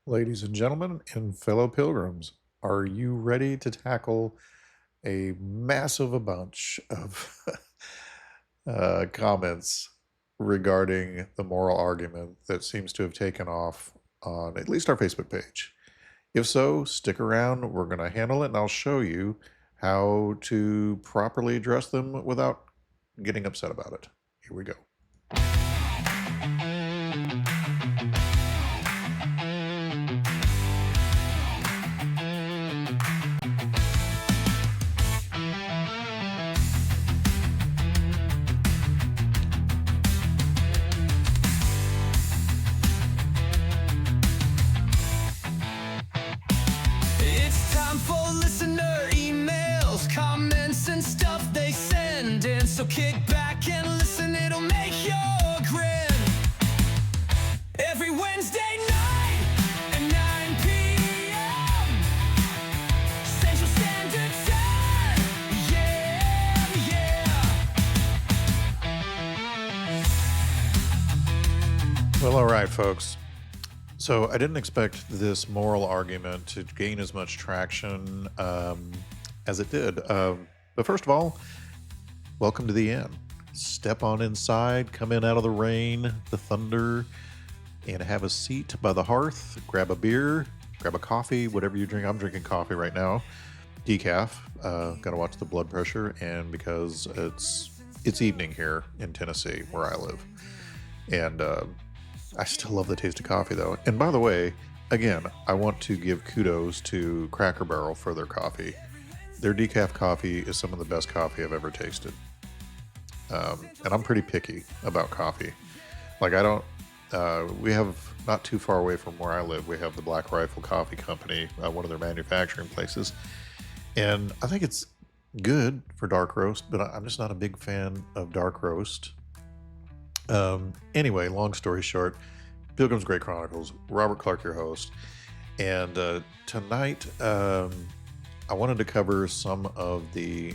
Ladies and gentlemen, and fellow pilgrims, are you ready to tackle a massive bunch of comments regarding the moral argument that seems to have taken off on at least our Facebook page? If so, stick around. We're going to handle it, and I'll show you how to properly address them without getting upset about it. Here we go. It's time for listener emails, comments, and stuff they send in. So kick back and listen, it'll make your grin. Every Wednesday night at 9 p.m. Central Standard Time. Yeah, yeah. Well, all right, folks. So I didn't expect this moral argument to gain as much traction as it did. But first of all, welcome to the inn. Step on inside, come in out of the rain, the thunder, and have a seat by the hearth. Grab a beer, grab a coffee, whatever you drink. I'm drinking coffee right now, decaf. Got to watch the blood pressure, and because it's evening here in Tennessee where I live, and I still love the taste of coffee, though. And by the way, again, I want to give kudos to Cracker Barrel for their coffee. Their decaf coffee is some of the best coffee I've ever tasted. And I'm pretty picky about coffee. Like, I don't, we have not too far away from where I live, we have the Black Rifle Coffee Company, one of their manufacturing places. And I think it's good for dark roast, but I'm just not a big fan of dark roast. Anyway, long story short, Pilgrims Grey Chronicles, Robert Clark, your host. And tonight, I wanted to cover some of the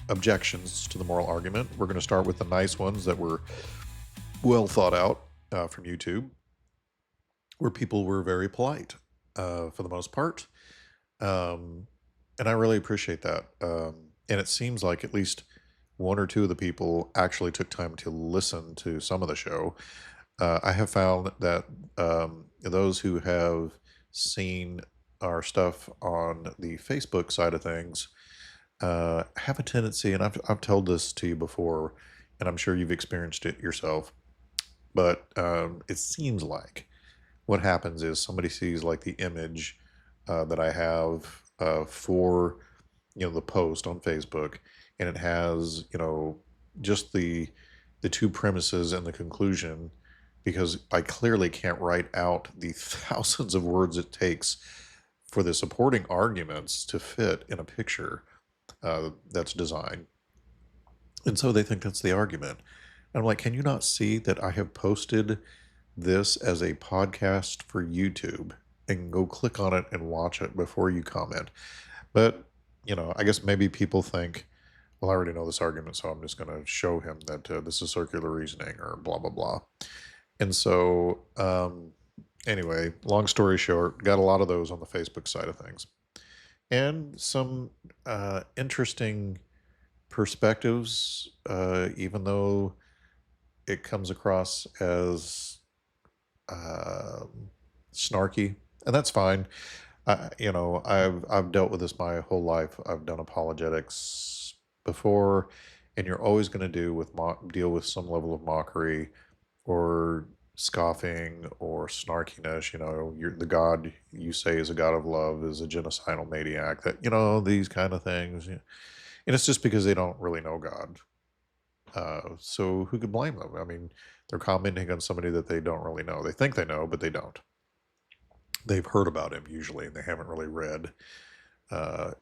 objections to the moral argument. We're going to start with the nice ones that were well thought out from YouTube, where people were very polite for the most part. And I really appreciate that. And it seems like at least one or two of the people actually took time to listen to some of the show. I have found that those who have seen our stuff on the Facebook side of things have a tendency, and I've told this to you before, and I'm sure you've experienced it yourself, but it seems like what happens is somebody sees like the image that I have for the post on Facebook, and it has just the two premises and the conclusion, because I clearly can't write out the thousands of words it takes for the supporting arguments to fit in a picture that's designed. And so they think that's the argument. And I'm like, can you not see that I have posted this as a podcast for YouTube, and go click on it and watch it before you comment? But, I guess maybe people think, well, I already know this argument, so I'm just going to show him that this is circular reasoning or blah, blah, blah. And so, anyway, long story short, got a lot of those on the Facebook side of things. And some interesting perspectives, even though it comes across as snarky, and that's fine. I've dealt with this my whole life. I've done apologetics before, and you're always going to deal with some level of mockery or scoffing or snarkiness. The God you say is a God of love is a genocidal maniac. These kind of things, and it's just because they don't really know God. So who could blame them? I mean, they're commenting on somebody that they don't really know. They think they know, but they don't. They've heard about him usually, and they haven't really read,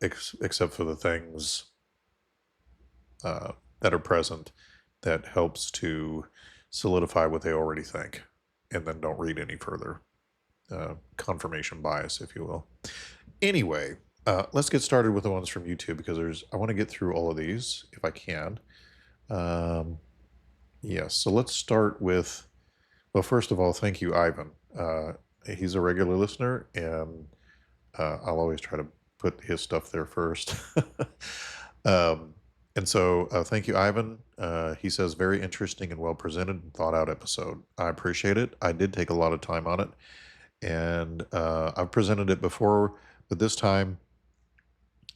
except for the things that are present that helps to solidify what they already think, and then don't read any further. Confirmation bias, if you will. Anyway, let's get started with the ones from YouTube, because I want to get through all of these if I can. Yes, so let's start with, well, first of all, thank you, Ivan. he's a regular listener, and I'll always try to put his stuff there first. um, and so thank you, Ivan. He says, very interesting and well presented and thought out episode. I appreciate it. I did take a lot of time on it, and I've presented it before, but this time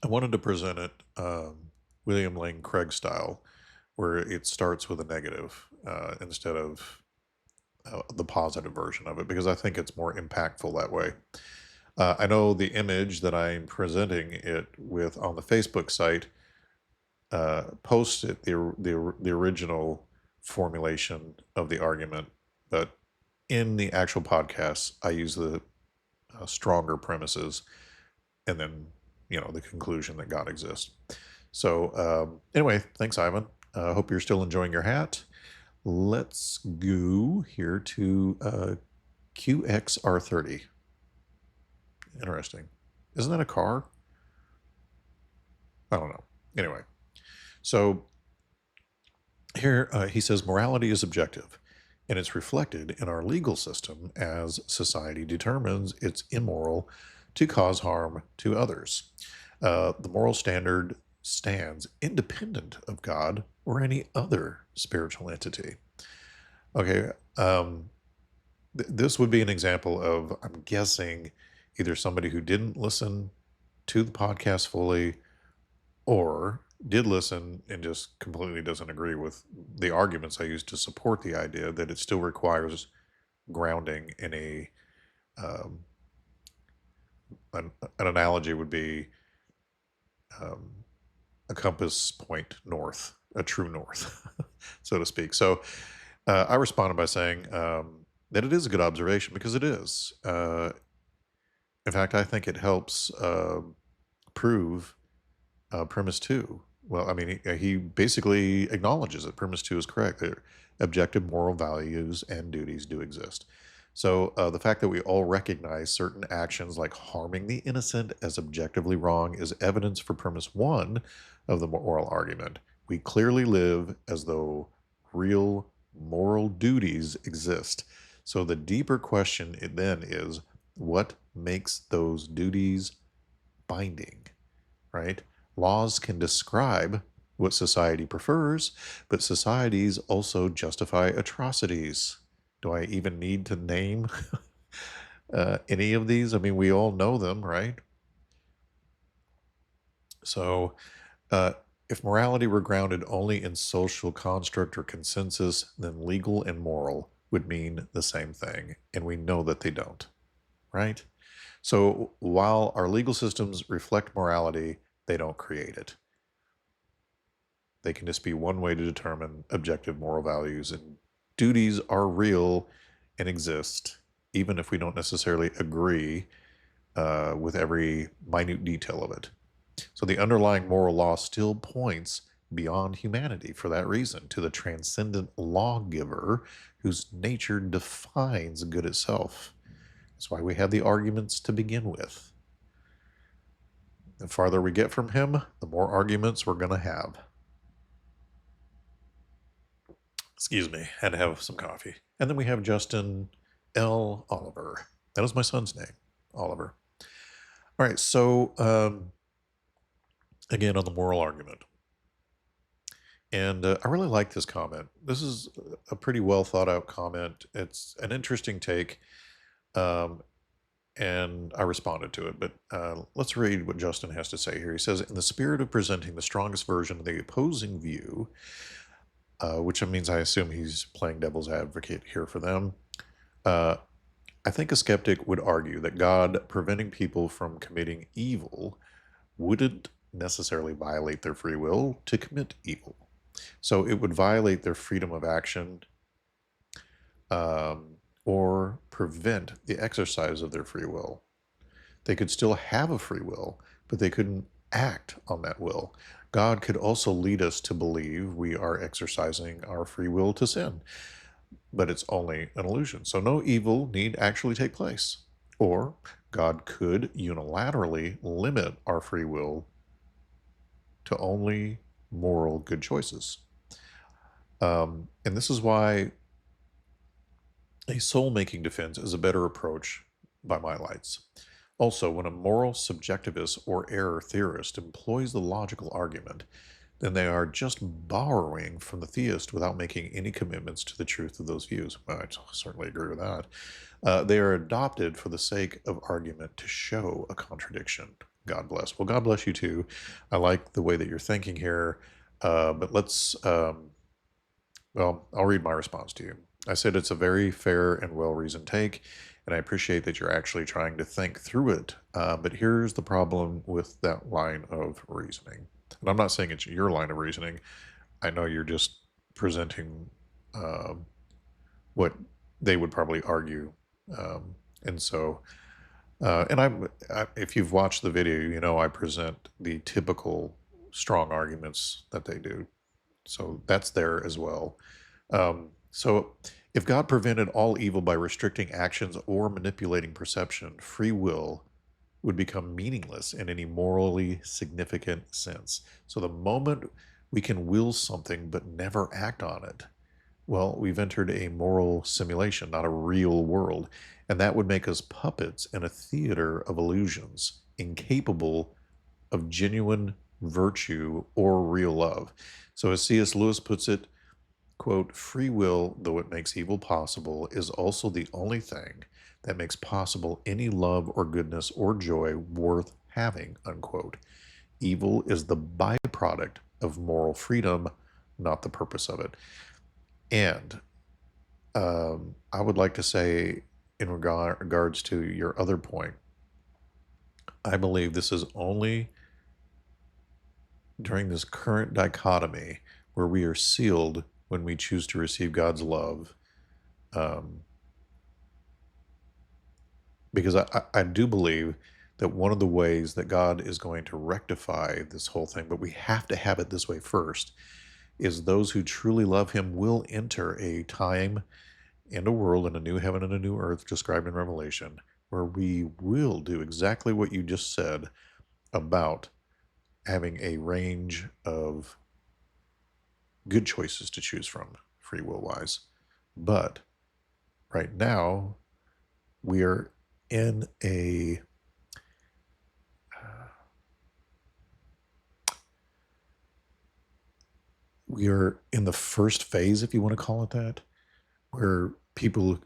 I wanted to present it William Lane Craig style, where it starts with a negative instead of the positive version of it, because I think it's more impactful that way. I know the image that I'm presenting it with on the Facebook site posts it the original formulation of the argument, but in the actual podcast, I use the stronger premises, and then the conclusion that God exists. So anyway, thanks, Ivan. I hope you're still enjoying your hat. Let's go here to QXR30. Interesting. Isn't that a car? I don't know. Anyway, so here he says morality is objective, and it's reflected in our legal system as society determines it's immoral to cause harm to others. The moral standard stands independent of God or any other spiritual entity. Okay, this would be an example of, I'm guessing, either somebody who didn't listen to the podcast fully, or did listen and just completely doesn't agree with the arguments I used to support the idea that it still requires grounding in an analogy would be a compass point north, a true north, so to speak. So I responded by saying that it is a good observation, because it is. In fact, I think it helps prove premise 2. Well, I mean, he basically acknowledges that premise 2 is correct. That objective moral values and duties do exist. So the fact that we all recognize certain actions like harming the innocent as objectively wrong is evidence for premise 1 of the moral argument. We clearly live as though real moral duties exist. So the deeper question then is, what makes those duties binding, right? Laws can describe what society prefers, but societies also justify atrocities. Do I even need to name any of these? I mean, we all know them, right? So if morality were grounded only in social construct or consensus, then legal and moral would mean the same thing, and we know that they don't, right? So while our legal systems reflect morality, they don't create it. They can just be one way to determine objective moral values, and duties are real and exist, even if we don't necessarily agree with every minute detail of it. So the underlying moral law still points beyond humanity for that reason, to the transcendent lawgiver whose nature defines good itself. That's why we have the arguments to begin with. The farther we get from him, the more arguments we're going to have. Excuse me, had to have some coffee. And then we have Justin L. Oliver. That is my son's name, Oliver. All right, so again, on the moral argument. And I really like this comment. This is a pretty well thought out comment. It's an interesting take. And I responded to it, but let's read what Justin has to say here. He says, in the spirit of presenting the strongest version of the opposing view, which means I assume he's playing devil's advocate here for them, I think a skeptic would argue that God preventing people from committing evil wouldn't necessarily violate their free will to commit evil. So it would violate their freedom of action, or prevent the exercise of their free will. They could still have a free will, but they couldn't act on that will. God could also lead us to believe we are exercising our free will to sin, but it's only an illusion. So no evil need actually take place. Or God could unilaterally limit our free will to only moral good choices. And this is why a soul-making defense is a better approach by my lights. Also, when a moral subjectivist or error theorist employs the logical argument, then they are just borrowing from the theist without making any commitments to the truth of those views. Well, I certainly agree with that. They are adopted for the sake of argument to show a contradiction. God bless. Well, God bless you too. I like the way that you're thinking here. But well, I'll read my response to you. I said it's a very fair and well-reasoned take, and I appreciate that you're actually trying to think through it. But here's the problem with that line of reasoning. And I'm not saying it's your line of reasoning. I know you're just presenting what they would probably argue. And so, if you've watched the video, you know I present the typical strong arguments that they do. So that's there as well. So if God prevented all evil by restricting actions or manipulating perception, free will would become meaningless in any morally significant sense. So the moment we can will something but never act on it, well, we've entered a moral simulation, not a real world. And that would make us puppets in a theater of illusions, incapable of genuine virtue or real love. So as C.S. Lewis puts it, quote, free will, though it makes evil possible, is also the only thing that makes possible any love or goodness or joy worth having, unquote. Evil is the byproduct of moral freedom, not the purpose of it. And I would like to say, in regards to your other point, I believe this is only during this current dichotomy where we are sealed when we choose to receive God's love. Because I do believe that one of the ways that God is going to rectify this whole thing, but we have to have it this way first, is those who truly love him will enter a time and a world and a new heaven and a new earth described in Revelation, where we will do exactly what you just said about having a range of good choices to choose from, free will wise. But right now, we are in a we are in the first phase, if you want to call it that, where people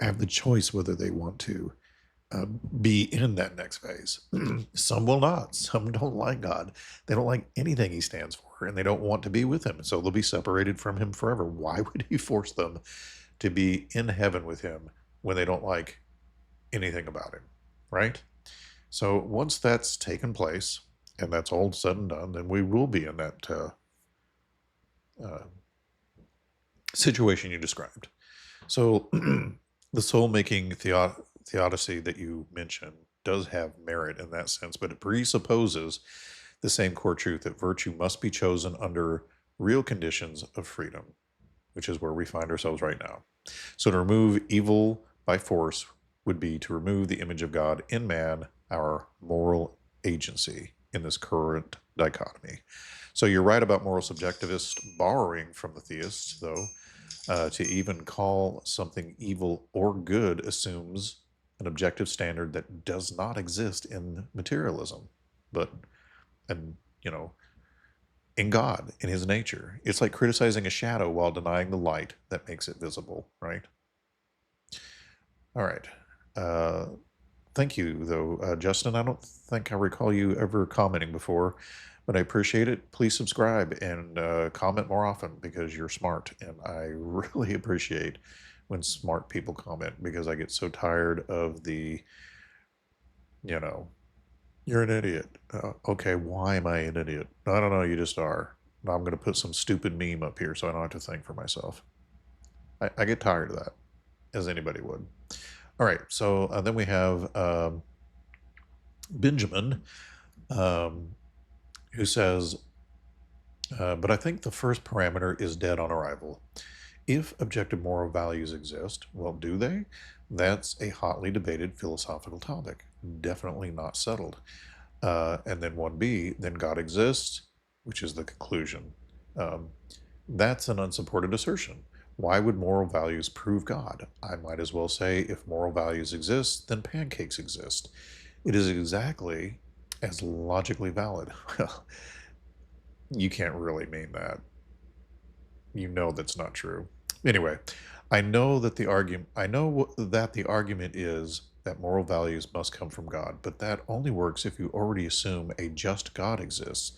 have the choice whether they want to be in that next phase. Some will not. Some don't like God. They don't like anything he stands for, and they don't want to be with him. And so they'll be separated from him forever. Why would he force them to be in heaven with him when they don't like anything about him, right? So once that's taken place, and that's all said and done, then we will be in that situation you described. So the soul-making theodicy that you mentioned does have merit in that sense, but it presupposes the same core truth that virtue must be chosen under real conditions of freedom, which is where we find ourselves right now. So to remove evil by force would be to remove the image of God in man, our moral agency in this current dichotomy. So you're right about moral subjectivists borrowing from the theists, though. To even call something evil or good assumes an objective standard that does not exist in materialism, but, and you know, in God, in his nature. It's like criticizing a shadow while denying the light that makes it visible, right? All right. Thank you, though, Justin. I don't think I recall you ever commenting before, but I appreciate it. Please subscribe and comment more often because you're smart, and I really appreciate when smart people comment because I get so tired of the, you know, you're an idiot. Okay, why am I an idiot? I don't know, you just are. Now I'm going to put some stupid meme up here so I don't have to think for myself. I get tired of that, as anybody would. All right, so then we have Benjamin, who says, but I think the first parameter is dead on arrival. If objective moral values exist, well, do they? That's a hotly debated philosophical topic, definitely not settled. And then 1B, then God exists, which is the conclusion. That's an unsupported assertion. Why would moral values prove God? I might as well say if moral values exist, then pancakes exist. It is exactly as logically valid. Well, you can't really mean that. You know that's not true. Anyway, I know that the argument is that moral values must come from God, but that only works if you already assume a just God exists.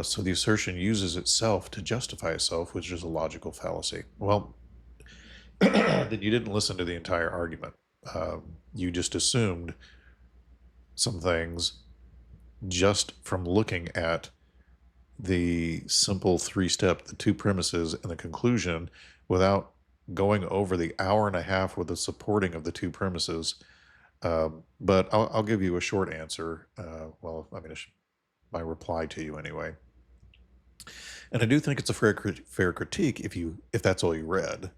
So the assertion uses itself to justify itself, which is a logical fallacy. Well, then you didn't listen to the entire argument. You just assumed some things just from looking at the simple three-step, the two premises and the conclusion, without going over the hour and a half with the supporting of the two premises. But I'll give you a short answer. Well, I mean, my reply to you anyway. And I do think it's a fair critique if that's all you read,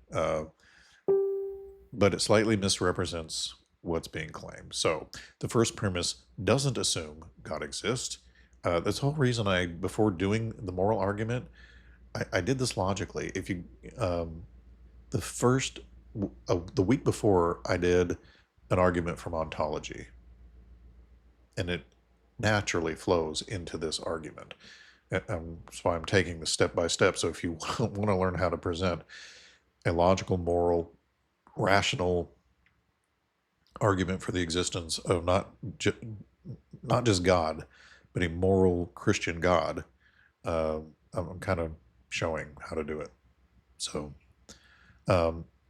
but it slightly misrepresents what's being claimed. So the first premise doesn't assume God exists. That's the whole reason before doing the moral argument, I did this logically. If you, the first, the week before, I did an argument from ontology, and it naturally flows into this argument. That's why I'm taking this step by step. So if you want to learn how to present a logical, moral, rational argument for the existence of not just God, but a moral Christian God, I'm kind of showing how to do it. So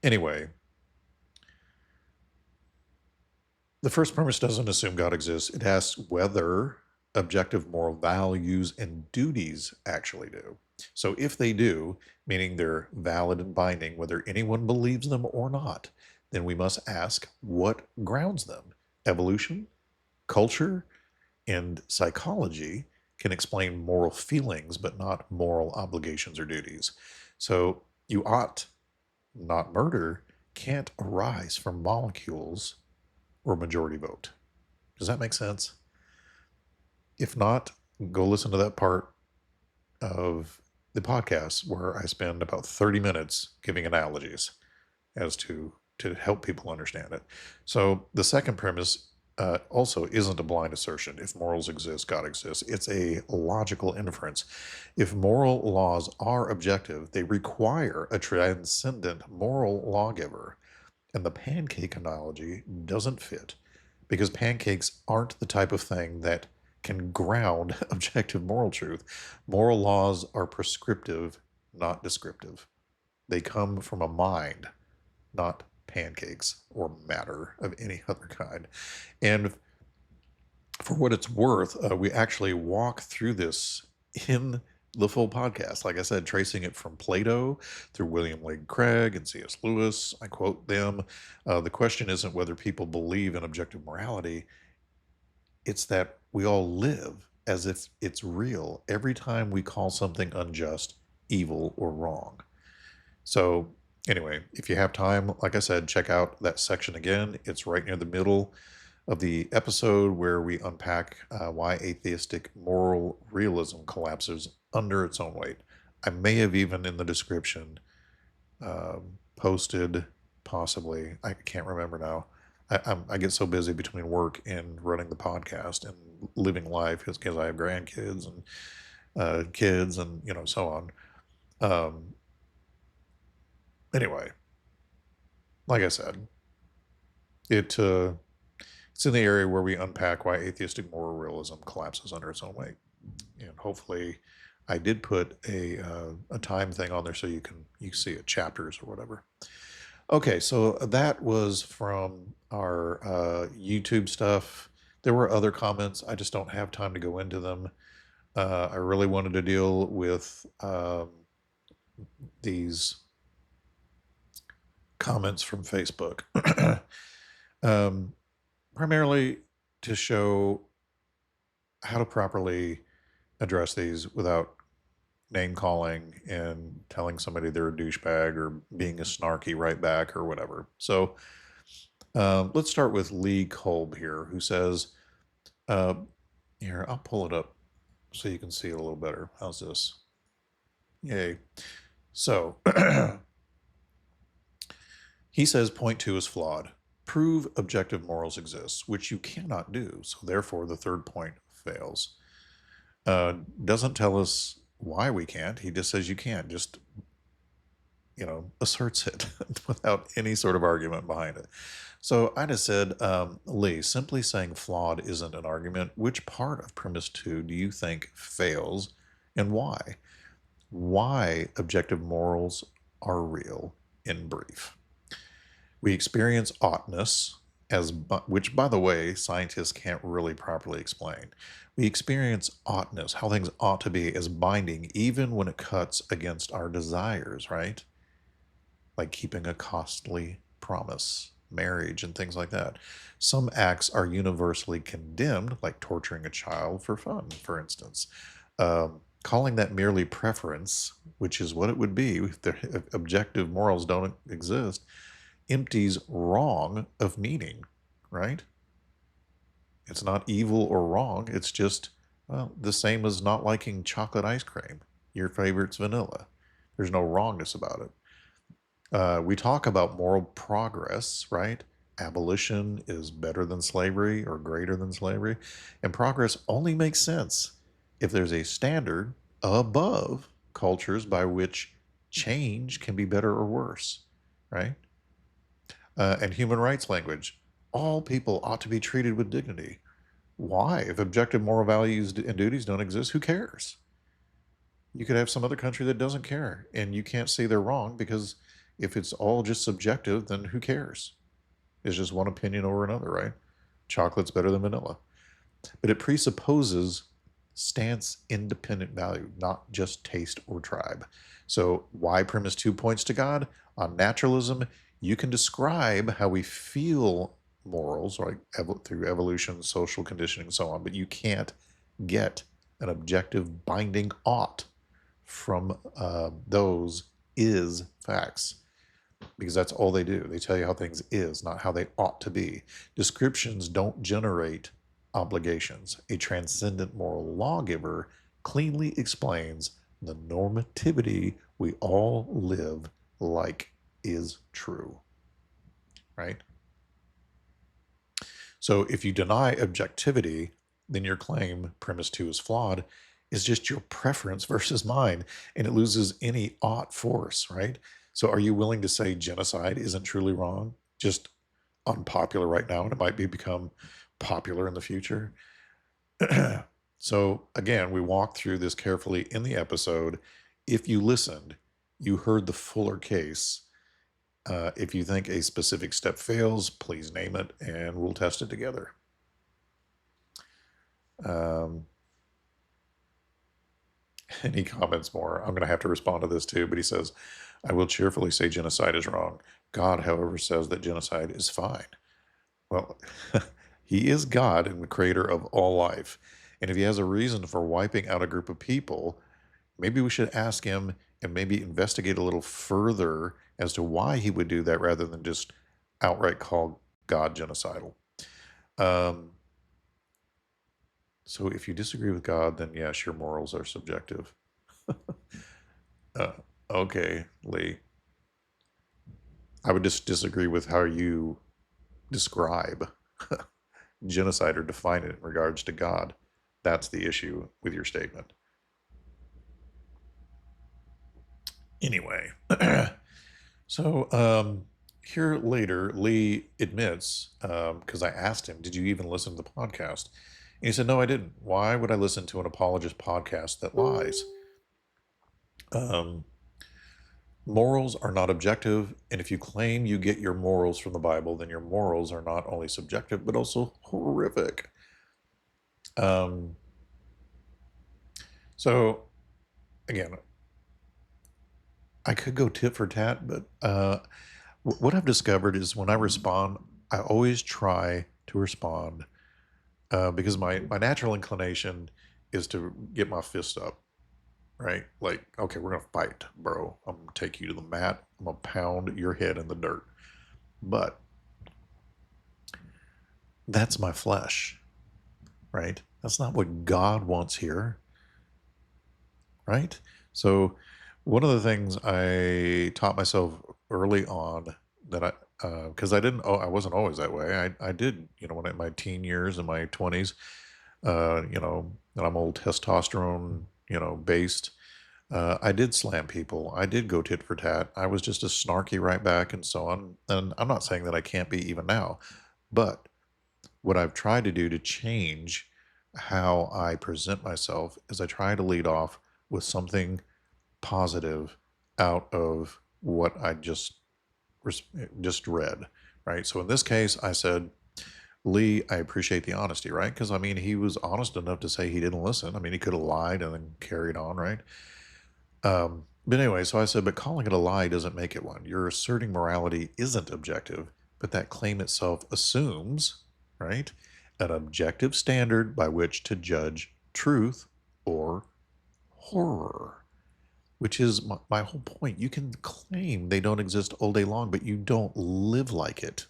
anyway, the first premise doesn't assume God exists. It asks whether objective moral values and duties actually do. So if they do, meaning they're valid and binding, whether anyone believes them or not, then we must ask what grounds them. Evolution, culture, and psychology can explain moral feelings, but not moral obligations or duties. So you ought not murder can't arise from molecules or majority vote. Does that make sense? If not, go listen to that part of the podcast where I spend about 30 minutes giving analogies as to help people understand it. So the second premise also isn't a blind assertion. If morals exist, God exists. It's a logical inference. If moral laws are objective, they require a transcendent moral lawgiver. And the pancake analogy doesn't fit because pancakes aren't the type of thing that can ground objective moral truth. Moral laws are prescriptive, not descriptive. They come from a mind, not pancakes or matter of any other kind. And for what it's worth, we actually walk through this in the full podcast. Like I said, tracing it from Plato through William Lane Craig and C.S. Lewis. I quote them. The question isn't whether people believe in objective morality. It's that we all live as if it's real every time we call something unjust, evil, or wrong. So anyway, if you have time, like I said, check out that section again. It's right near the middle of the episode where we unpack why atheistic moral realism collapses under its own weight. I may have even in the description posted, possibly, I can't remember now. I get so busy between work and running the podcast and living life because I have grandkids and kids and so on. Anyway, like I said, it's in the area where we unpack why atheistic moral realism collapses under its own weight, and hopefully, I did put a time thing on there so you can see it, chapters or whatever. Okay, so that was from our YouTube stuff. There were other comments. I just don't have time to go into them. I really wanted to deal with these comments from Facebook. Primarily to show how to properly address these without name calling and telling somebody they're a douchebag or being a snarky right back or whatever. So let's start with Lee Kolb here, who says, here, I'll pull it up so you can see it a little better. How's this? Yay. So He says point 2 is flawed. Prove objective morals exist, which you cannot do. So therefore, the third point fails. Doesn't tell us why we can't. He just says you can't. Just, asserts it without any sort of argument behind it. So I just said, Lee, simply saying flawed isn't an argument. Which part of premise 2 do you think fails and why? Why objective morals are real in brief. We experience oughtness, which, by the way, scientists can't really properly explain. We experience oughtness, how things ought to be, as binding, even when it cuts against our desires, right? Like keeping a costly promise, marriage, and things like that. Some acts are universally condemned, like torturing a child for fun, for instance. Calling that merely preference, which is what it would be if the objective morals don't exist, empties wrong of meaning, right? It's not evil or wrong. It's just, well, the same as not liking chocolate ice cream. Your favorite's vanilla. There's no wrongness about it. We talk about moral progress, right? Abolition is better than slavery or greater than slavery. And progress only makes sense if there's a standard above cultures by which change can be better or worse, right? And human rights language. All people ought to be treated with dignity. Why? If objective moral values and duties don't exist, who cares? You could have some other country that doesn't care, and you can't say they're wrong because if it's all just subjective, then who cares? It's just one opinion over another, right? Chocolate's better than vanilla. But it presupposes stance independent value, not just taste or tribe. So why premise 2 points to God? On naturalism, you can describe how we feel morals, like through evolution, social conditioning, and so on, but you can't get an objective binding ought from those is facts, because that's all they do. They tell you how things is, not how they ought to be. Descriptions don't generate obligations. A transcendent moral lawgiver cleanly explains the normativity we all live like is true, right? So if you deny objectivity, then your claim, premise 2 is flawed, is just your preference versus mine, and it loses any ought force, right? So are you willing to say genocide isn't truly wrong, just unpopular right now, and it might become popular in the future? So again, we walked through this carefully in the episode. If you listened, you heard the fuller case. If you think a specific step fails, please name it and we'll test it together. And he comments more. I'm going to have to respond to this too, but he says, I will cheerfully say genocide is wrong. God, however, says that genocide is fine. Well, he is God and the creator of all life. And if he has a reason for wiping out a group of people, maybe we should ask him and maybe investigate a little further as to why he would do that rather than just outright call God genocidal. So if you disagree with God, then yes, your morals are subjective. Okay, Lee. I would just disagree with how you describe genocide or define it in regards to God. That's the issue with your statement. Anyway, so here later, Lee admits, because I asked him, did you even listen to the podcast? And he said, no, I didn't. Why would I listen to an apologist podcast that lies? Morals are not objective, and if you claim you get your morals from the Bible, then your morals are not only subjective, but also horrific. So, again, I could go tit for tat, but what I've discovered is when I respond, I always try to respond because my natural inclination is to get my fist up, right? Like, okay, we're going to fight, bro. I'm going to take you to the mat. I'm going to pound your head in the dirt. But that's my flesh, right? That's not what God wants here, right? So one of the things I taught myself early on that because I wasn't always that way. I did, when in my teen years and my 20s, and I'm old testosterone, based. I did slam people. I did go tit for tat. I was just as snarky right back and so on. And I'm not saying that I can't be even now, but what I've tried to do to change how I present myself is I try to lead off with something positive out of what I just read, right? So in this case, I said, Lee, I appreciate the honesty, right? Because I mean, he was honest enough to say he didn't listen. I mean, he could have lied and then carried on, right? But anyway, so I said, but calling it a lie doesn't make it one. You're asserting morality isn't objective, but that claim itself assumes, right, an objective standard by which to judge truth or horror, which is my whole point. You can claim they don't exist all day long, but you don't live like it.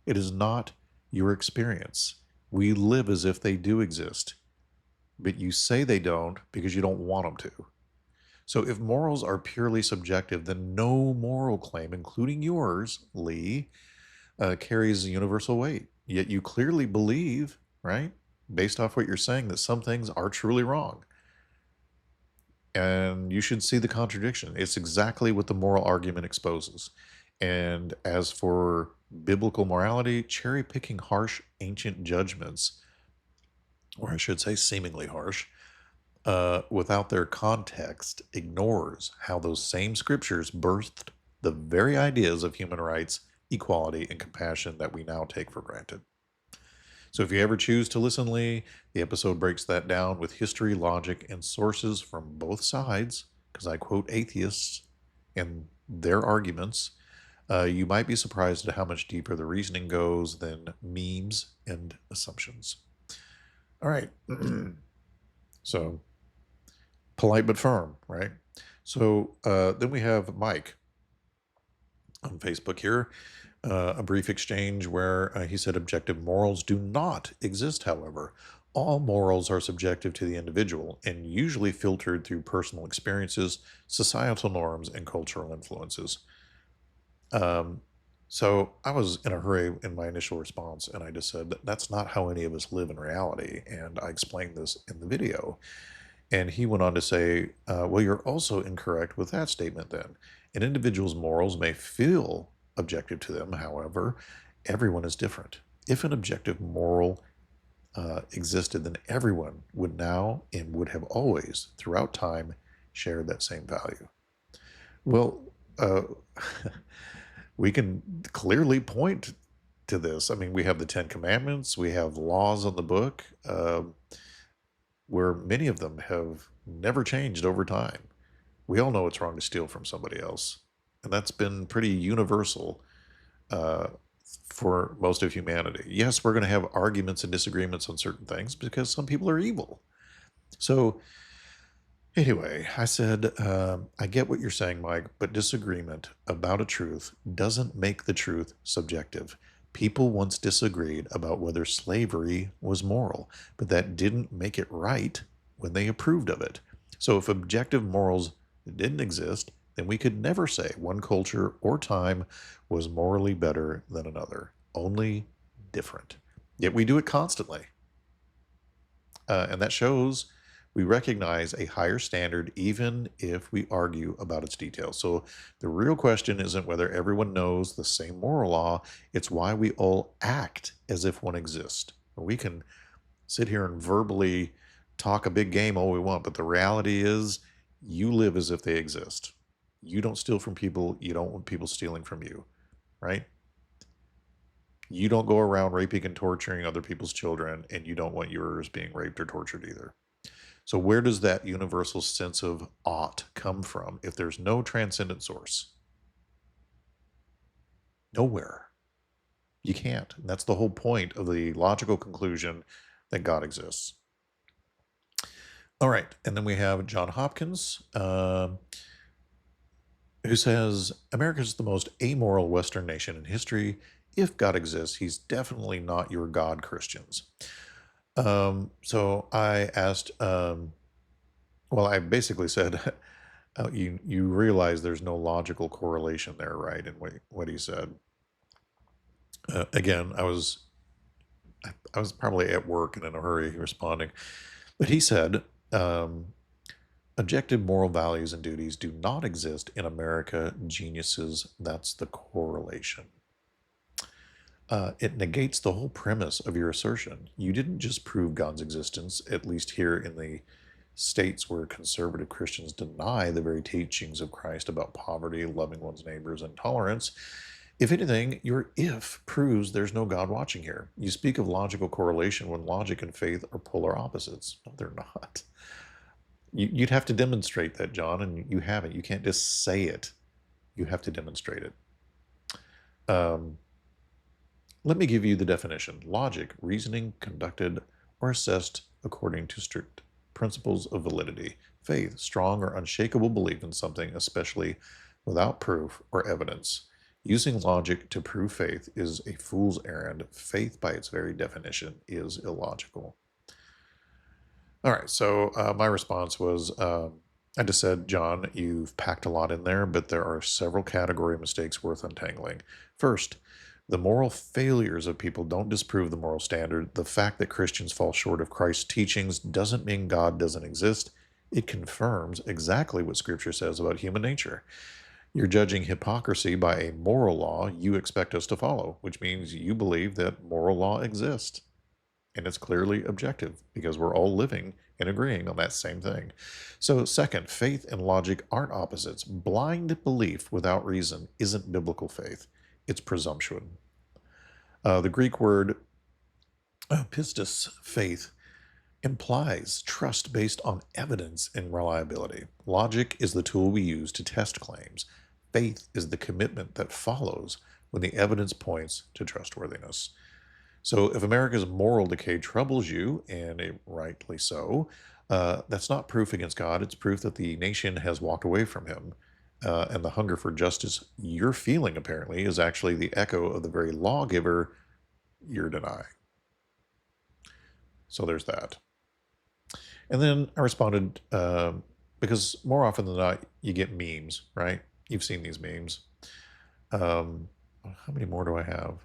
It is not your experience. We live as if they do exist, but you say they don't because you don't want them to. So if morals are purely subjective, then no moral claim, including yours, Lee, carries universal weight. Yet you clearly believe, right, based off what you're saying, that some things are truly wrong. And you should see the contradiction. It's exactly what the moral argument exposes. And as for biblical morality, cherry picking harsh ancient judgments, or I should say seemingly harsh, without their context, ignores how those same scriptures birthed the very ideas of human rights, equality, and compassion that we now take for granted. So if you ever choose to listen, Lee, the episode breaks that down with history, logic, and sources from both sides, because I quote atheists and their arguments. You might be surprised at how much deeper the reasoning goes than memes and assumptions. All right. So polite but firm, right? So then we have Mike on Facebook here. A brief exchange where he said objective morals do not exist, however. All morals are subjective to the individual and usually filtered through personal experiences, societal norms, and cultural influences. So I was in a hurry in my initial response, and I just said, that's not how any of us live in reality. And I explained this in the video. And he went on to say, well, you're also incorrect with that statement then. An individual's morals may feel objective to them, however, everyone is different. If an objective moral existed, then everyone would now and would have always, throughout time, shared that same value. Well, we can clearly point to this. I mean, we have the Ten Commandments, we have laws on the book, where many of them have never changed over time. We all know it's wrong to steal from somebody else, and that's been pretty universal for most of humanity. Yes, we're going to have arguments and disagreements on certain things because some people are evil. So anyway, I said, I get what you're saying, Mike, but disagreement about a truth doesn't make the truth subjective. People once disagreed about whether slavery was moral, but that didn't make it right when they approved of it. So if objective morals didn't exist, then we could never say one culture or time was morally better than another, only different. Yet we do it constantly. And that shows we recognize a higher standard even if we argue about its details. So the real question isn't whether everyone knows the same moral law, it's why we all act as if one exists. We can sit here and verbally talk a big game all we want, but the reality is you live as if they exist. You don't steal from people, you don't want people stealing from you, right? You don't go around raping and torturing other people's children, and you don't want yours being raped or tortured either. So where does that universal sense of ought come from if there's no transcendent source? Nowhere. You can't. And that's the whole point of the logical conclusion that God exists. All right. And then we have John Hopkins, who says, America is the most amoral Western nation in history. If God exists, he's definitely not your God, Christians. So I asked, well, I basically said, you realize there's no logical correlation there, right? In what he said. Again, I was probably at work and in a hurry responding, but he said, um, objective moral values and duties do not exist in America. Geniuses, that's the correlation. It negates the whole premise of your assertion. You didn't just prove God's existence, at least here in the states where conservative Christians deny the very teachings of Christ about poverty, loving one's neighbors, and tolerance. If anything, your if proves there's no God watching here. You speak of logical correlation when logic and faith are polar opposites. No, they're not. You'd have to demonstrate that, John, and you haven't. You can't just say it. You have to demonstrate it. Um, Let me give you the definition. Logic, reasoning conducted or assessed according to strict principles of validity. Faith, strong or unshakable belief in something, especially without proof or evidence. Using logic to prove faith is a fool's errand. Faith, by its very definition, is illogical. All right, so my response was I just said, John, you've packed a lot in there, but there are several category mistakes worth untangling. First, the moral failures of people don't disprove the moral standard. The fact that Christians fall short of Christ's teachings doesn't mean God doesn't exist. It confirms exactly what Scripture says about human nature. You're judging hypocrisy by a moral law you expect us to follow, which means you believe that moral law exists. And it's clearly objective because we're all living and agreeing on that same thing. So, second, faith and logic aren't opposites. Blind belief without reason isn't biblical faith, it's presumption. The Greek word pistis, faith, implies trust based on evidence and reliability. Logic is the tool we use to test claims. Faith is the commitment that follows when the evidence points to trustworthiness. So, if America's moral decay troubles you, and it rightly so, that's not proof against God. It's proof that the nation has walked away from Him. And the hunger for justice you're feeling, apparently, is actually the echo of the very lawgiver you're denying. So, there's that. And then I responded, because more often than not, you get memes, right? You've seen these memes. How many more do I have?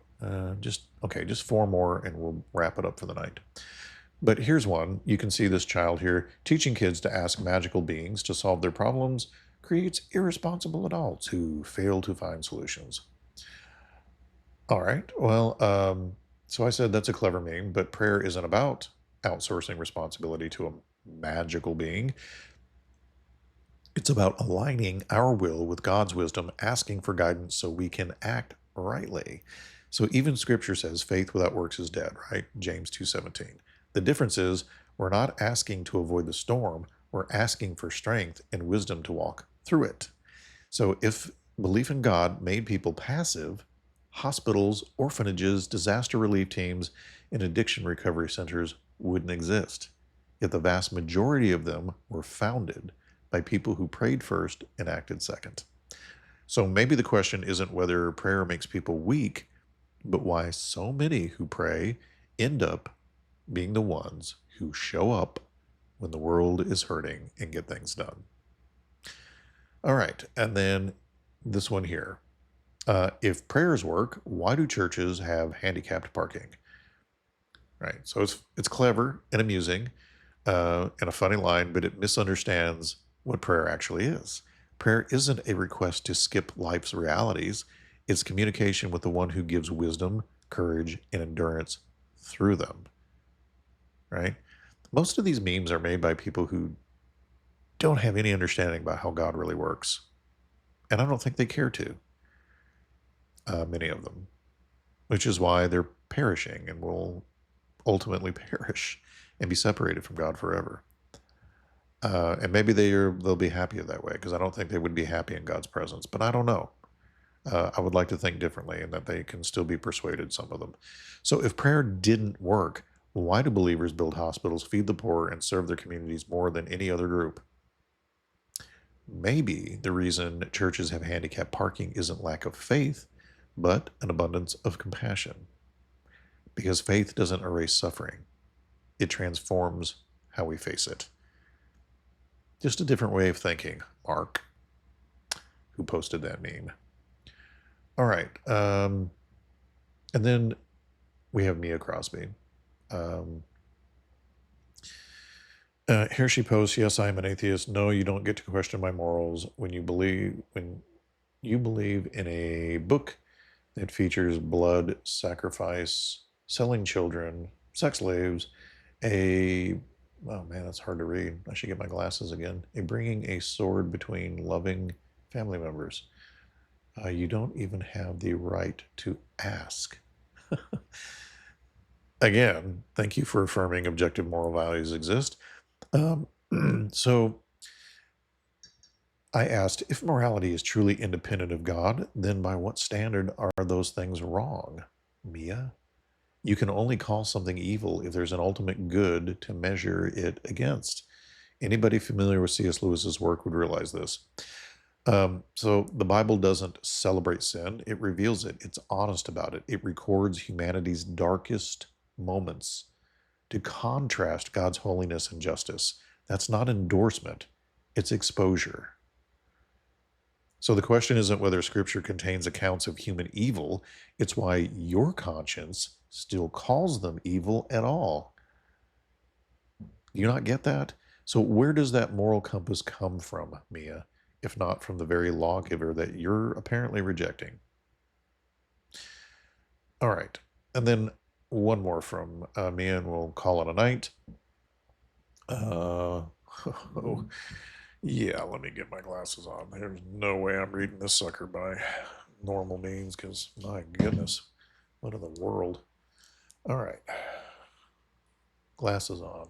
Just four more and we'll wrap it up for the night. But here's one. You can see this child here teaching kids to ask magical beings to solve their problems creates irresponsible adults who fail to find solutions. All right. Well, so I said that's a clever meme, but prayer isn't about outsourcing responsibility to a magical being. It's about aligning our will with God's wisdom, asking for guidance so we can act rightly. So even scripture says faith without works is dead, right? James 2:17. The difference is we're not asking to avoid the storm, we're asking for strength and wisdom to walk through it. So if belief in God made people passive, hospitals, orphanages, disaster relief teams, and addiction recovery centers wouldn't exist. Yet the vast majority of them were founded by people who prayed first and acted second. So maybe the question isn't whether prayer makes people weak, but why so many who pray end up being the ones who show up when the world is hurting and get things done. All right, and then this one here. If prayers work, why do churches have handicapped parking? Right, so it's clever and amusing and a funny line, but it misunderstands what prayer actually is. Prayer isn't a request to skip life's realities. It's communication with the one who gives wisdom, courage, and endurance through them. Right? Most of these memes are made by people who don't have any understanding about how God really works. And I don't think they care to, many of them, which is why they're perishing and will ultimately perish and be separated from God forever. And maybe they'll be happier that way because I don't think they would be happy in God's presence, but I don't know. I would like to think differently and that they can still be persuaded, some of them. So if prayer didn't work, why do believers build hospitals, feed the poor, and serve their communities more than any other group? Maybe the reason churches have handicapped parking isn't lack of faith, but an abundance of compassion. Because faith doesn't erase suffering, it transforms how we face it. Just a different way of thinking, Mark, who posted that meme. All right. And then we have Mia Crosby. Um, here she posts, "Yes, I am an atheist. No, you don't get to question my morals when you believe in a book that features blood, sacrifice, selling children, sex slaves, a oh man, that's hard to read. I should get my glasses again. A bringing a sword between loving family members. You don't even have the right to ask." Again, thank you for affirming objective moral values exist. Um, so I asked, if morality is truly independent of God, then by what standard are those things wrong? Mia, you can only call something evil if there's an ultimate good to measure it against. Anybody familiar with C.S. Lewis's work would realize this. So the Bible doesn't celebrate sin, it reveals it. It's honest about it. It records humanity's darkest moments to contrast God's holiness and justice. That's not endorsement, it's exposure. So the question isn't whether Scripture contains accounts of human evil, it's why your conscience still calls them evil at all. Do you not get that? So where does that moral compass come from, Mia, if not from the very lawgiver that you're apparently rejecting? All right. And then one more from Mia, and we'll call it a night. Oh, yeah, let me get my glasses on. There's no way I'm reading this sucker by normal means because, my goodness, what in the world? All right. Glasses on.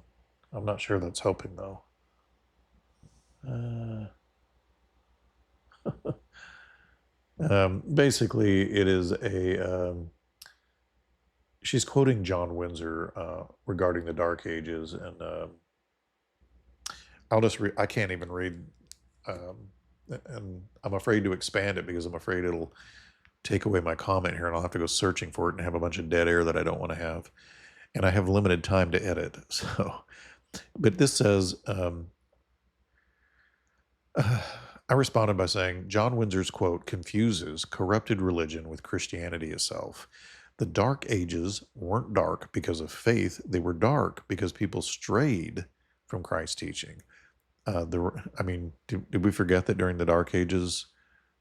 I'm not sure that's helping, though. Basically, it is she's quoting John Windsor regarding the Dark Ages, and I'll just I can't even read, and I'm afraid to expand it because I'm afraid it'll take away my comment here, and I'll have to go searching for it and have a bunch of dead air that I don't want to have, and I have limited time to edit. So, but this says, I responded by saying, John Windsor's quote confuses corrupted religion with Christianity itself. The Dark Ages weren't dark because of faith, they were dark because people strayed from Christ's teaching. Did we forget that during the Dark Ages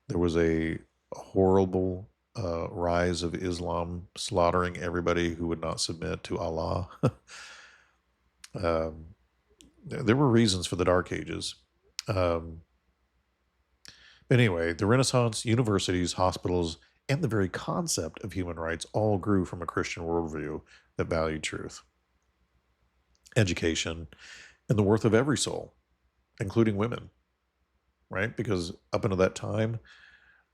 there was a horrible rise of Islam, slaughtering everybody who would not submit to Allah? There were reasons for the Dark Ages. Anyway, the Renaissance, universities, hospitals, and the very concept of human rights all grew from a Christian worldview that valued truth, education, and the worth of every soul, including women, right? Because up until that time,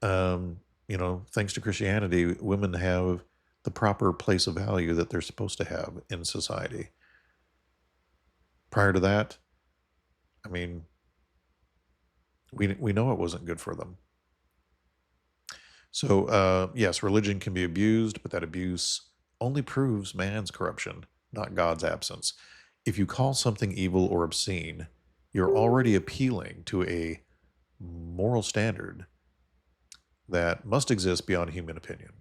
thanks to Christianity, women have the proper place of value that they're supposed to have in society. Prior to that, I mean, we know it wasn't good for them. So, yes, religion can be abused, but that abuse only proves man's corruption, not God's absence. If you call something evil or obscene, you're already appealing to a moral standard that must exist beyond human opinion.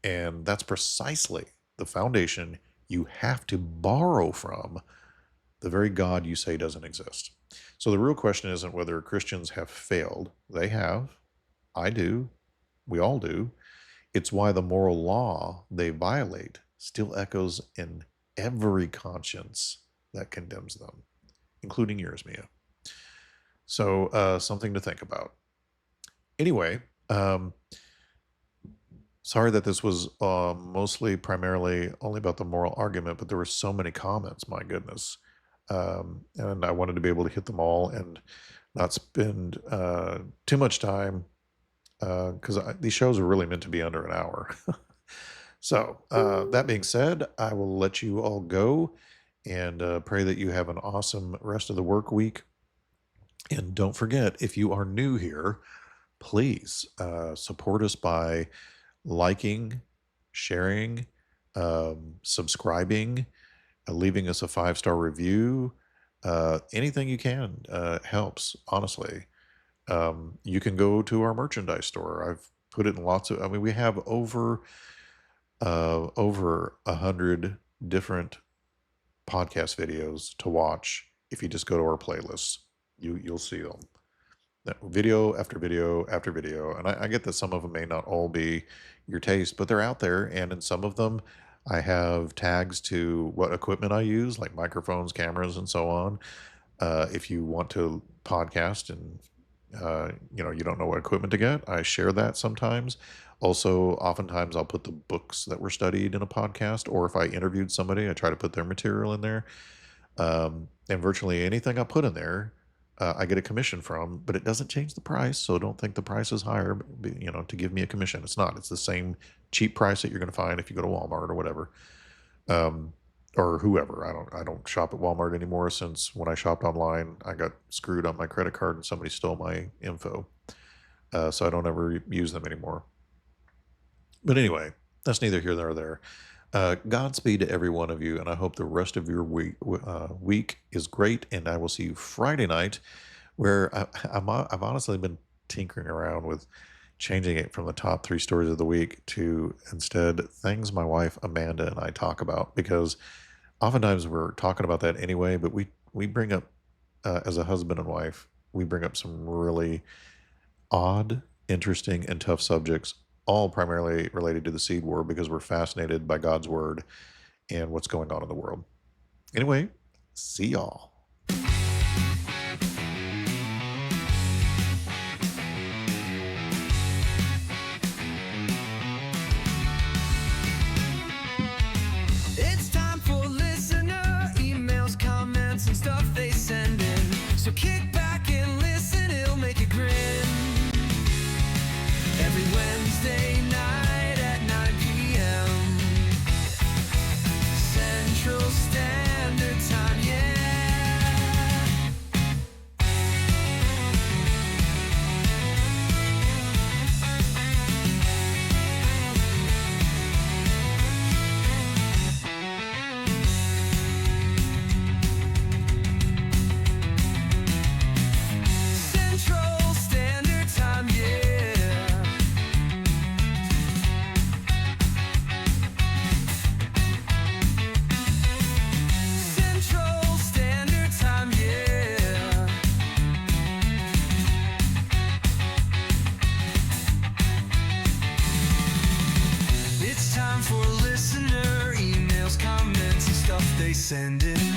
And that's precisely the foundation you have to borrow from the very God you say doesn't exist. So the real question isn't whether Christians have failed. They have. I do. We all do. It's why the moral law they violate still echoes in every conscience that condemns them, including yours, Mia. So something to think about. Anyway, sorry that this was primarily only about the moral argument, but there were so many comments, my goodness. And I wanted to be able to hit them all and not spend too much time because these shows are really meant to be under an hour. So that being said, I will let you all go and pray that you have an awesome rest of the work week. And don't forget, if you are new here, please support us by liking, sharing, subscribing, leaving us a 5-star review. Anything you can helps, honestly. You can go to our merchandise store. I've put it in we have over over 100 different podcast videos to watch. If you just go to our playlists, you'll see them. Video after video after video. And I get that some of them may not all be your taste, but they're out there. And in some of them, I have tags to what equipment I use, like microphones, cameras, and so on. If you want to podcast and you don't know what equipment to get, I share that sometimes. Also, oftentimes I'll put the books that were studied in a podcast, or if I interviewed somebody, I try to put their material in there. And virtually anything I put in there, I get a commission from, but it doesn't change the price. So don't think the price is higher, to give me a commission. It's not. It's the same cheap price that you're going to find if you go to Walmart or whatever, or whoever. I don't shop at Walmart anymore since when I shopped online, I got screwed on my credit card and somebody stole my info. So I don't ever use them anymore. But anyway, that's neither here nor there. Godspeed to every one of you, and I hope the rest of your week is great. And I will see you Friday night, where I've honestly been tinkering around with changing it from the top 3 stories of the week to instead things my wife Amanda and I talk about, because oftentimes we're talking about that anyway, but we bring up as a husband and wife, we bring up some really odd, interesting, and tough subjects, all primarily related to the seed war, because we're fascinated by God's word and what's going on in the world. Anyway, see y'all. It's time for listener emails, comments, and stuff they send in. So kick back and listen, it'll make you grin. Every Wednesday night at 9 p.m. Central Standard Time, yeah. Central Standard Time, yeah. Central Standard Time, yeah. It's time for listener emails, comments, and stuff they send in.